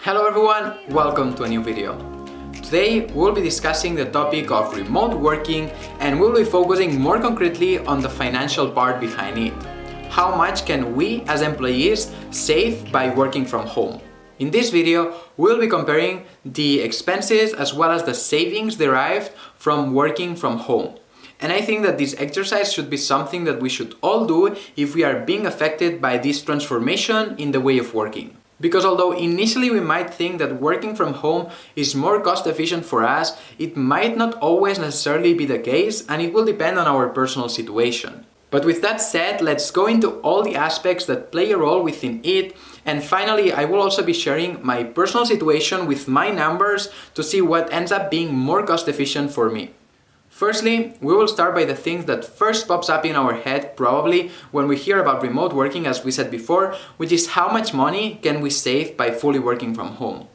Hello everyone, welcome to a new video. Today we'll be discussing the topic of remote working and we'll be focusing more concretely on the financial part behind it. How much can we as employees save by working from home? In this video, we'll be comparing the expenses as well as the savings derived from working from home. And I think that this exercise should be something that we should all do if we are being affected by this transformation in the way of working. Because although initially we might think that working from home is more cost efficient for us, it might not always necessarily be the case, and it will depend on our personal situation. But with that said, let's go into all the aspects that play a role within it, and finally I will also be sharing my personal situation with my numbers to see what ends up being more cost efficient for me. Firstly, we will start by the thing that first pops up in our head probably when we hear about remote working, as we said before, which is how much money can we save by fully working from home.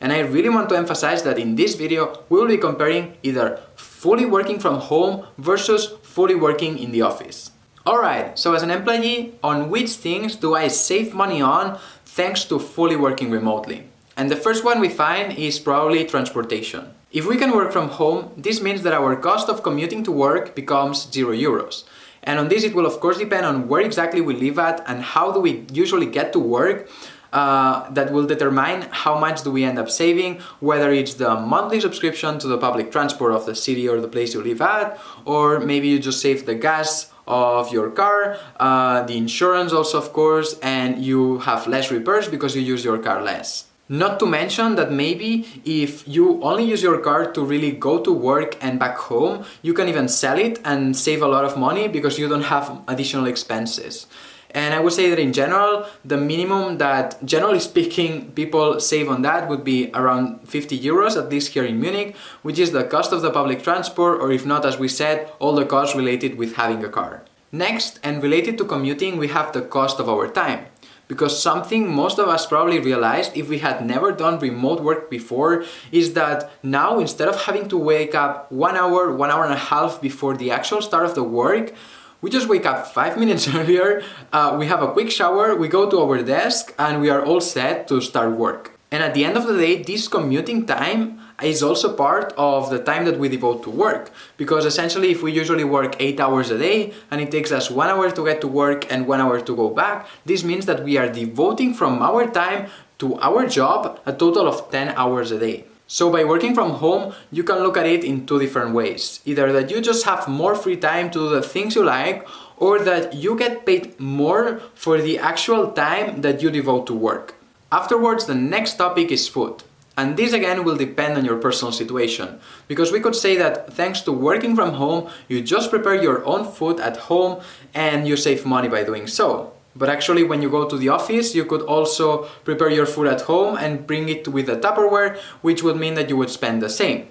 And I really want to emphasize that in this video we will be comparing either fully working from home versus fully working in the office. Alright, so as an employee, on which things do I save money on thanks to fully working remotely? And the first one we find is probably transportation. If we can work from home, this means that our cost of commuting to work becomes €0. And on this it will of course depend on where exactly we live at and how do we usually get to work. That will determine how much do we end up saving, whether it's the monthly subscription to the public transport of the city or the place you live at, or maybe you just save the gas of your car, the insurance also of course, and you have less repairs because you use your car less. Not to mention that maybe if you only use your car to really go to work and back home, you can even sell it and save a lot of money because you don't have additional expenses. And I would say that in general, the minimum that, generally speaking, people save on that would be around €50, at least here in Munich, which is the cost of the public transport, or if not, as we said, all the costs related with having a car. Next, and related to commuting, we have the cost of our time. Because something most of us probably realized if we had never done remote work before is that now, instead of having to wake up 1 hour, 1 hour and a half before the actual start of the work, we just wake up 5 minutes earlier, we have a quick shower, we go to our desk and we are all set to start work. And at the end of the day, this commuting time is also part of the time that we devote to work. Because essentially if we usually work 8 hours a day and it takes us 1 hour to get to work and 1 hour to go back, this means that we are devoting from our time to our job a total of 10 hours a day. So by working from home, you can look at it in two different ways. Either that you just have more free time to do the things you like, or that you get paid more for the actual time that you devote to work. Afterwards, the next topic is food. And this again will depend on your personal situation, because we could say that thanks to working from home, you just prepare your own food at home and you save money by doing so. But actually when you go to the office, you could also prepare your food at home and bring it with a Tupperware, which would mean that you would spend the same.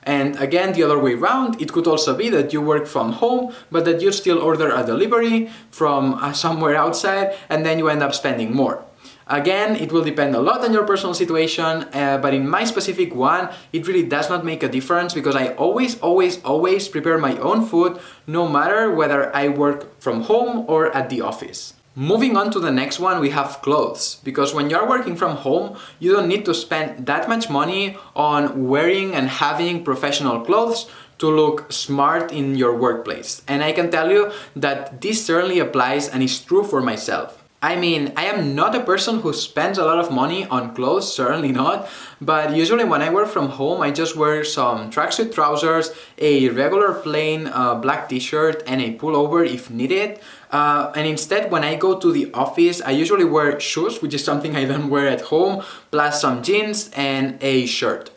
And again, the other way around, it could also be that you work from home, but that you still order a delivery from somewhere outside and then you end up spending more. Again, it will depend a lot on your personal situation, but in my specific one, it really does not make a difference because I always prepare my own food, no matter whether I work from home or at the office. Moving on to the next one, we have clothes. Because when you're working from home, you don't need to spend that much money on wearing and having professional clothes to look smart in your workplace. And I can tell you that this certainly applies and is true for myself. I mean, I am not a person who spends a lot of money on clothes, certainly not, but usually when I work from home, I just wear some tracksuit trousers, a regular plain black t-shirt and a pullover if needed. And instead, when I go to the office, I usually wear shoes, which is something I don't wear at home, plus some jeans and a shirt.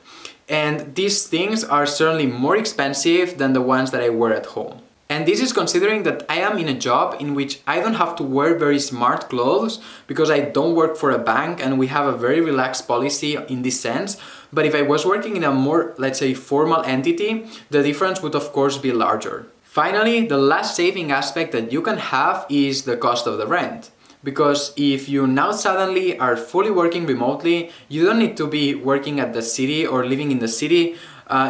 And these things are certainly more expensive than the ones that I wear at home. And this is considering that I am in a job in which I don't have to wear very smart clothes because I don't work for a bank and we have a very relaxed policy in this sense. But if I was working in a more, let's say, formal entity, the difference would of course be larger. Finally, the last saving aspect that you can have is the cost of the rent. Because if you now suddenly are fully working remotely, you don't need to be working at the city or living in the city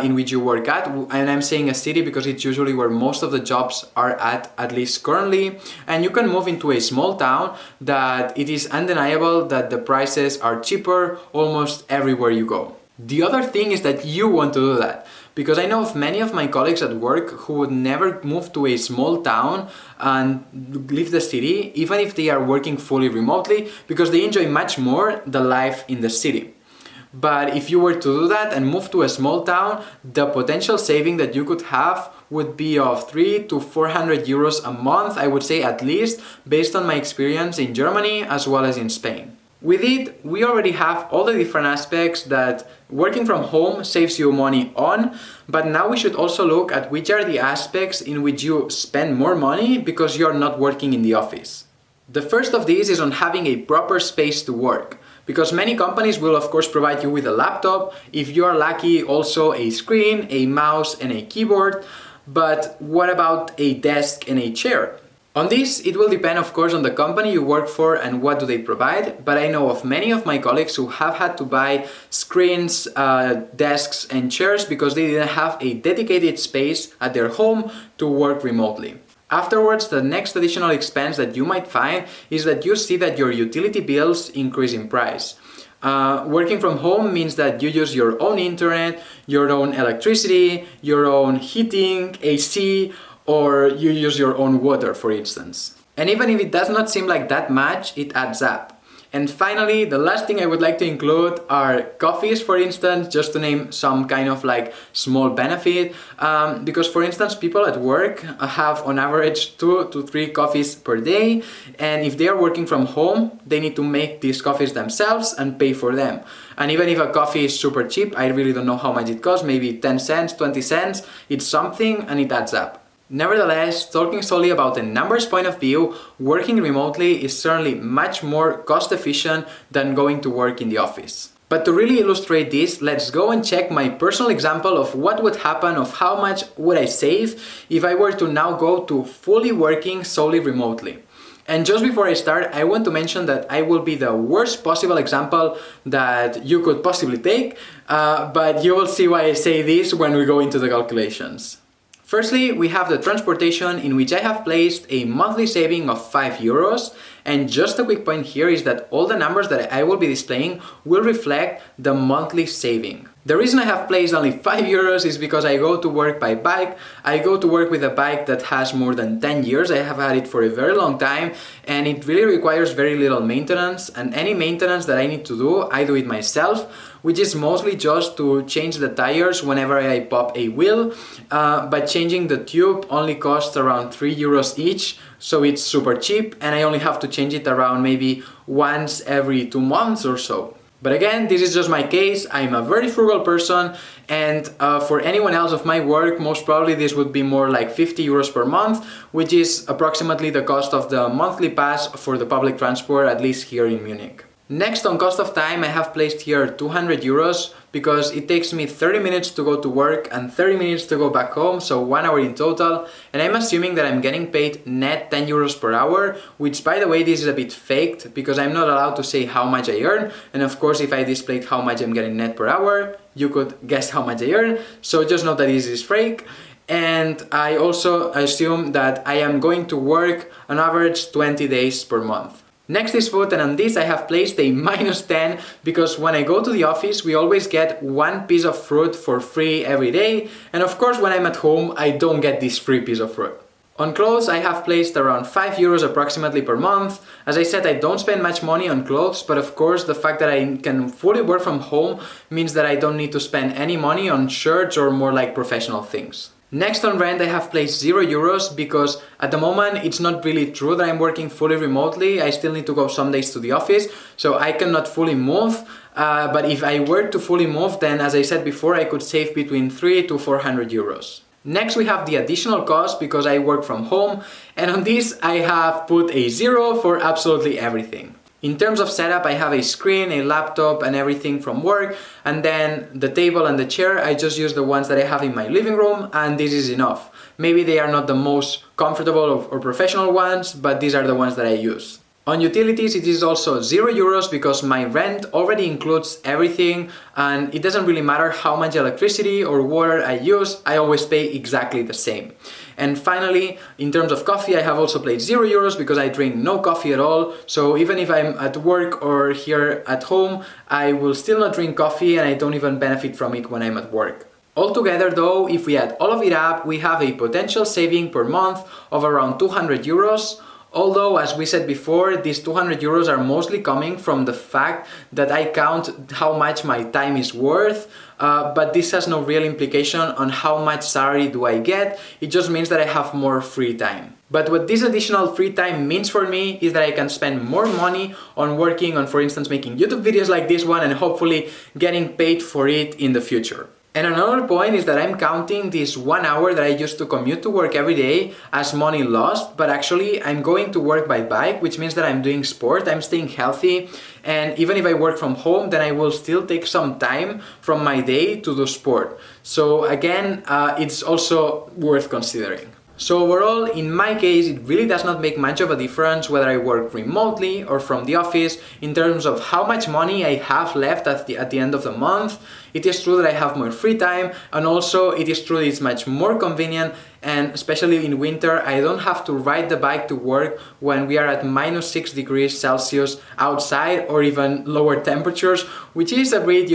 in which you work and I'm saying a city because it's usually where most of the jobs are at least currently, and you can move into a small town that it is undeniable that the prices are cheaper almost everywhere you go. The other thing is that you want to do that, because I know of many of my colleagues at work who would never move to a small town and leave the city, even if they are working fully remotely, because they enjoy much more the life in the city. But if you were to do that and move to a small town, the potential saving that you could have would be of 300 to 400 euros a month, I would say at least, based on my experience in Germany as well as in Spain. With it, we already have all the different aspects that working from home saves you money on, but now we should also look at which are the aspects in which you spend more money because you're not working in the office. The first of these is on having a proper space to work, because many companies will of course provide you with a laptop, if you are lucky also a screen, a mouse and a keyboard, but what about a desk and a chair? On this, it will depend of course on the company you work for and what do they provide, but I know of many of my colleagues who have had to buy screens, desks and chairs because they didn't have a dedicated space at their home to work remotely. Afterwards, the next additional expense that you might find is that you see that your utility bills increase in price. Working from home means that you use your own internet, your own electricity, your own heating, AC, or you use your own water, for instance. And even if it does not seem like that much, it adds up. And finally, the last thing I would like to include are coffees, for instance, just to name some kind of like small benefit. Because for instance, people at work have on average 2 to 3 coffees per day. And if they are working from home, they need to make these coffees themselves and pay for them. And even if a coffee is super cheap, I really don't know how much it costs, maybe 10 cents, 20 cents, it's something and it adds up. Nevertheless, talking solely about the numbers point of view, working remotely is certainly much more cost efficient than going to work in the office. But to really illustrate this, let's go and check my personal example of what would happen, of how much would I save if I were to now go to fully working solely remotely. And just before I start, I want to mention that I will be the worst possible example that you could possibly take, but you will see why I say this when we go into the calculations. Firstly, we have the transportation, in which I have placed a monthly saving of 5 euros. And just a quick point here is that all the numbers that I will be displaying will reflect the monthly saving. The reason I have placed only 5 euros is because I go to work by bike. I go to work with a bike that has more than 10 years. I have had it for a very long time and it really requires very little maintenance, and any maintenance that I need to do, I do it myself, which is mostly just to change the tires whenever I pop a wheel, but changing the tube only costs around 3 euros each, so it's super cheap and I only have to change it around maybe once every 2 months or so. But again, this is just my case. I'm a very frugal person, and for anyone else of my work, most probably this would be more like 50 euros per month, which is approximately the cost of the monthly pass for the public transport, at least here in Munich. Next, on cost of time, I have placed here 200 euros because it takes me 30 minutes to go to work and 30 minutes to go back home, so 1 hour in total. And I'm assuming that I'm getting paid net 10 euros per hour, which, by the way, this is a bit faked because I'm not allowed to say how much I earn. And of course, if I displayed how much I'm getting net per hour, you could guess how much I earn. So just know that this is fake. And I also assume that I am going to work on average 20 days per month. Next is food, and on this I have placed a -10 because when I go to the office we always get 1 piece of fruit for free every day, and of course when I'm at home I don't get this free piece of fruit. On clothes I have placed around 5 euros approximately per month. As I said, I don't spend much money on clothes, but of course the fact that I can fully work from home means that I don't need to spend any money on shirts or more like professional things. Next, on rent I have placed 0 euros because at the moment it's not really true that I'm working fully remotely. I still need to go some days to the office, so I cannot fully move. But if I were to fully move, then as I said before, I could save between 300 to 400 euros. Next we have the additional cost because I work from home, and on this I have put a 0 for absolutely everything. In terms of setup, I have a screen, a laptop and everything from work, and then the table and the chair, I just use the ones that I have in my living room, and this is enough. Maybe they are not the most comfortable or professional ones, but these are the ones that I use. On utilities, it is also €0 because my rent already includes everything and it doesn't really matter how much electricity or water I use, I always pay exactly the same. And finally, in terms of coffee, I have also paid €0 because I drink no coffee at all. So even if I'm at work or here at home, I will still not drink coffee and I don't even benefit from it when I'm at work. Altogether though, if we add all of it up, we have a potential saving per month of around €200. Although, as we said before, these €200 are mostly coming from the fact that I count how much my time is worth, but this has no real implication on how much salary do I get. It just means that I have more free time. But what this additional free time means for me is that I can spend more money on working on, for instance, making YouTube videos like this one and hopefully getting paid for it in the future. And another point is that I'm counting this 1 hour that I used to commute to work every day as money lost, but actually I'm going to work by bike, which means that I'm doing sport, I'm staying healthy, and even if I work from home, then I will still take some time from my day to do sport. So again, it's also worth considering. So overall, in my case, it really does not make much of a difference whether I work remotely or from the office in terms of how much money I have left at the end of the month. It is true that I have more free time, and also it is true that it's much more convenient, and especially in winter, I don't have to ride the bike to work when we are at -6 degrees Celsius outside or even lower temperatures, which is a bit,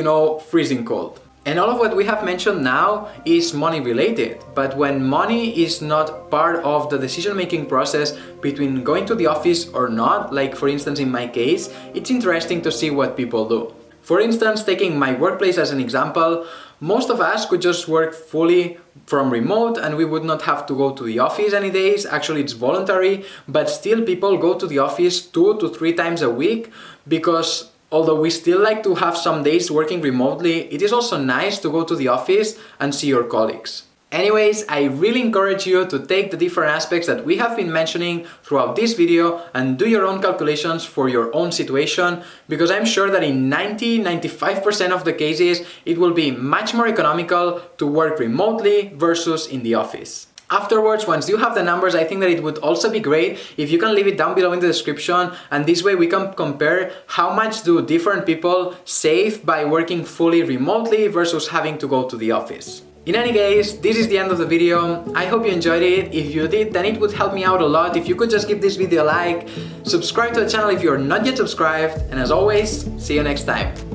freezing cold. And all of what we have mentioned now is money related, but when money is not part of the decision-making process between going to the office or not, like for instance in my case, it's interesting to see what people do. For instance, taking my workplace as an example, most of us could just work fully from remote and we would not have to go to the office any days. Actually, it's voluntary, but still people go to the office 2 to 3 times a week because although we still like to have some days working remotely, it is also nice to go to the office and see your colleagues. Anyways, I really encourage you to take the different aspects that we have been mentioning throughout this video and do your own calculations for your own situation, because I'm sure that in 90–95% of the cases, it will be much more economical to work remotely versus in the office. Afterwards, once you have the numbers, I think that it would also be great if you can leave it down below in the description, and this way we can compare how much do different people save by working fully remotely versus having to go to the office. In any case, this is the end of the video. I hope you enjoyed it. If you did, then it would help me out a lot if you could just give this video a like, subscribe to the channel if you're not yet subscribed, and as always, see you next time.